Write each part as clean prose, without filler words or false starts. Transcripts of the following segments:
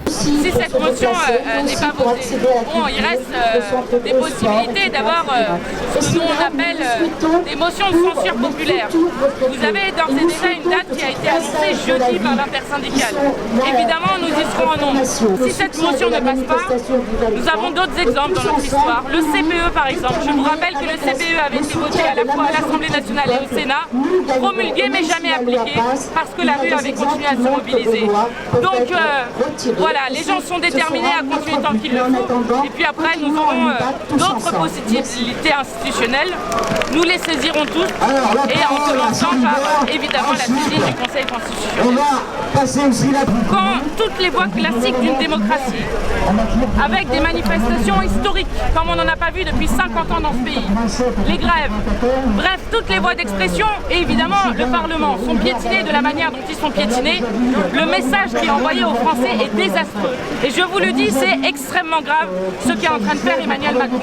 Si cette motion n'est pas votée, bon, il reste des possibilités d'avoir ce que nous on appelle des motions de censure populaire. Vous avez d'ores et déjà une date qui a été annoncée jeudi par l'intersyndicale. Évidemment, nous y serons en nombre. Si cette motion ne passe pas, nous avons d'autres exemples dans notre histoire. Le CPE par exemple, je vous rappelle que le CPE avait été voté à la fois à l'Assemblée nationale et au Sénat, promulgué mais jamais appliqué, parce que la rue avait continué à se mobiliser. Donc voilà, les gens sont déterminés à continuer tant qu'il le faut. Et puis après, nous aurons d'autres possibilités institutionnelles. Nous les saisirons tous, et en commençant par évidemment la saisine du Conseil constitutionnel. Quand toutes les voies classiques d'une démocratie, avec des manifestations historiques, comme on n'en a pas vu depuis 50 ans dans ce pays, les grèves, bref, toutes les voies d'expression et évidemment le Parlement sont piétinés de la manière dont ils sont piétinés, le message qui est envoyé aux Français est désastreux. Et je vous le dis, c'est extrêmement grave ce qu'est en train de faire Emmanuel Macron.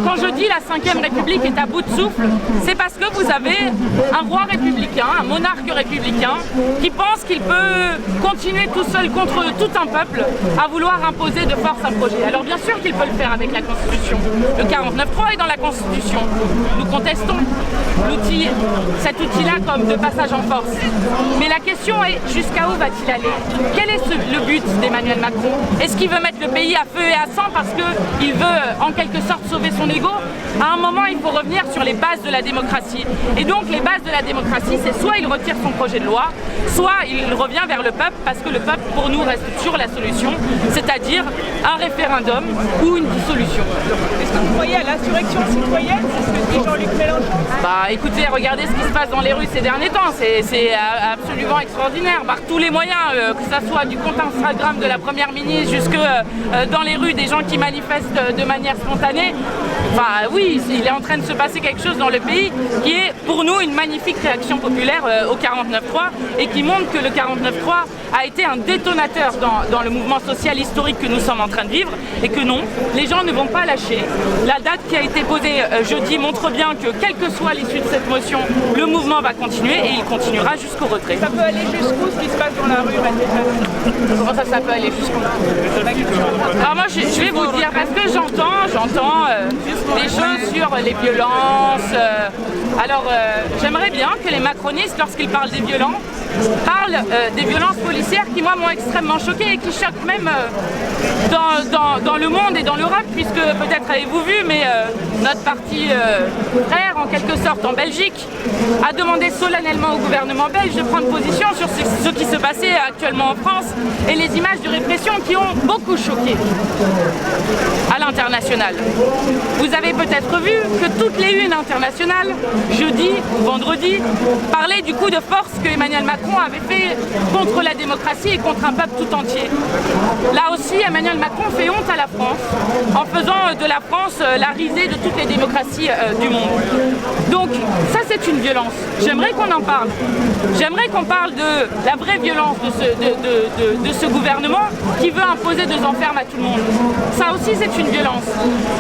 Quand je dis la 5e République est à bout de souffle, c'est parce que vous avez un roi républicain, un monarque républicain, qui pense qu'il peut continuer tout seul contre tout un peuple à vouloir imposer de force un projet. Alors bien sûr qu'il peut le faire avec la Constitution. Le 49.3 est dans la Constitution. Nous contestons cet outil-là comme de passage en force. Mais la question est, jusqu'à où va-t-il aller? Quel est le but d'Emmanuel Macron? Est-ce qu'il veut mettre le pays à feu et à sang parce qu'il veut en quelque sorte sauver son ego? À un moment, il faut revenir sur les bases de la démocratie. Et donc les bases de la démocratie, c'est soit il retire son projet de loi, soit il revient vers le peuple, parce que le peuple, pour nous, reste toujours la solution, c'est-à-dire un référendum ou une dissolution. Est-ce que vous voyez à l'insurrection citoyenne? C'est ce que dit Jean-Luc Mélenchon. Bah écoutez, regardez ce qui se passe dans les rues ces derniers temps, c'est absolument extraordinaire. Par tous les moyens, que ce soit du compte Instagram de la Première ministre jusque dans les rues des gens qui manifestent de manière spontanée. Enfin oui, il est en train de se passer quelque chose dans le pays qui est pour nous une magnifique réaction populaire au 49.3 et qui montre que le 49.3 a été un détonateur dans le mouvement social historique que nous sommes en train de vivre et que non, les gens ne vont pas lâcher. La date qui a été posée jeudi montre bien que quelle que soit l'issue de cette motion, le mouvement va continuer et il continuera jusqu'au retrait. Ça peut aller jusqu'où ce qui se passe dans la rue, Marie-Thérèse? Comment ça peut aller jusqu'où? Alors moi je vais vous dire, parce que j'entends des choses sur les violences. J'aimerais bien que les macronistes, lorsqu'ils parlent des violences, parlent des violences policières qui moi m'ont extrêmement choquée et qui choquent même dans le monde et dans l'Europe, puisque peut-être avez-vous vu, mais notre parti frère en quelque sorte en Belgique a demandé solennellement au gouvernement belge de prendre position sur ce qui se passait actuellement en France et les images de répression qui ont beaucoup choqué à l'international. Vous avez peut-être vu que toutes les unes internationales, jeudi ou vendredi, parlaient du coup de force que Emmanuel Macron avait fait contre la démocratie et contre un peuple tout entier. Là aussi, Emmanuel Macron fait honte à la France en faisant de la France la risée de toutes les démocraties du monde. Donc ça c'est une violence. J'aimerais qu'on en parle. J'aimerais qu'on parle de la vraie violence de ce gouvernement qui veut imposer 2 ans ferme à tout le monde. Ça aussi c'est une violence.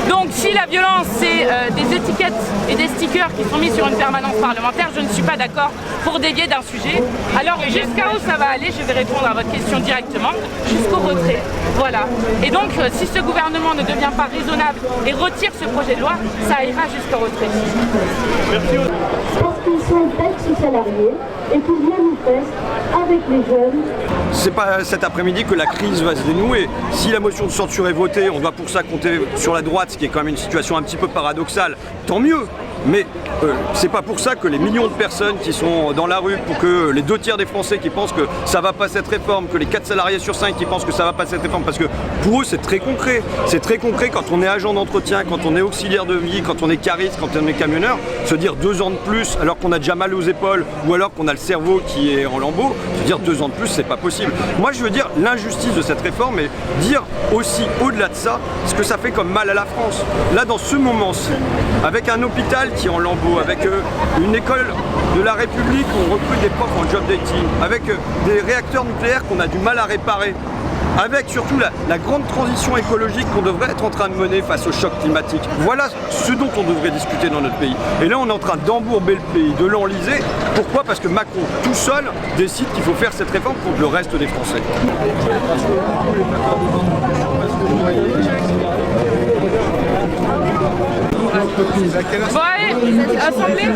Donc si la violence c'est des étiquettes et des stickers qui sont mis sur une permanence parlementaire, je ne suis pas d'accord pour dévier d'un sujet. Alors jusqu'à où ça va aller, je vais répondre à votre question directement, jusqu'au retrait. Voilà. Et donc si ce gouvernement ne devient pas raisonnable et retire ce projet de loi, ça ira jusqu'au retrait. Merci. Parce qu'ils sont ex-salariés et qu'ils viennent nous faire avec les jeunes. C'est pas cet après-midi que la crise va se dénouer. Si la motion de censure est votée, on doit pour ça compter sur la droite, ce qui est quand même une situation un petit peu paradoxale, tant mieux. Mais c'est pas pour ça que les millions de personnes qui sont dans la rue, pour que les 2/3 des Français qui pensent que ça va pas cette réforme, que les 4 salariés sur 5 qui pensent que ça va pas cette réforme, parce que pour eux c'est très concret. C'est très concret quand on est agent d'entretien, quand on est auxiliaire de vie, quand on est cariste, quand on est camionneur, se dire 2 ans de plus alors qu'on a déjà mal aux épaules ou alors qu'on a le cerveau qui est en lambeaux, se dire 2 ans de plus c'est pas possible. Moi je veux dire l'injustice de cette réforme et dire aussi au-delà de ça ce que ça fait comme mal à la France. Là dans ce moment-ci, avec un hôpital qui est en lambeaux, avec une école de la République où on recrute des profs en job dating, avec des réacteurs nucléaires qu'on a du mal à réparer. avec surtout la grande transition écologique qu'on devrait être en train de mener face au choc climatique. Voilà ce dont on devrait discuter dans notre pays. Et là, on est en train d'embourber le pays, de l'enliser. Pourquoi? Parce que Macron, tout seul, décide qu'il faut faire cette réforme contre le reste des Français. Bon allez, assemblée.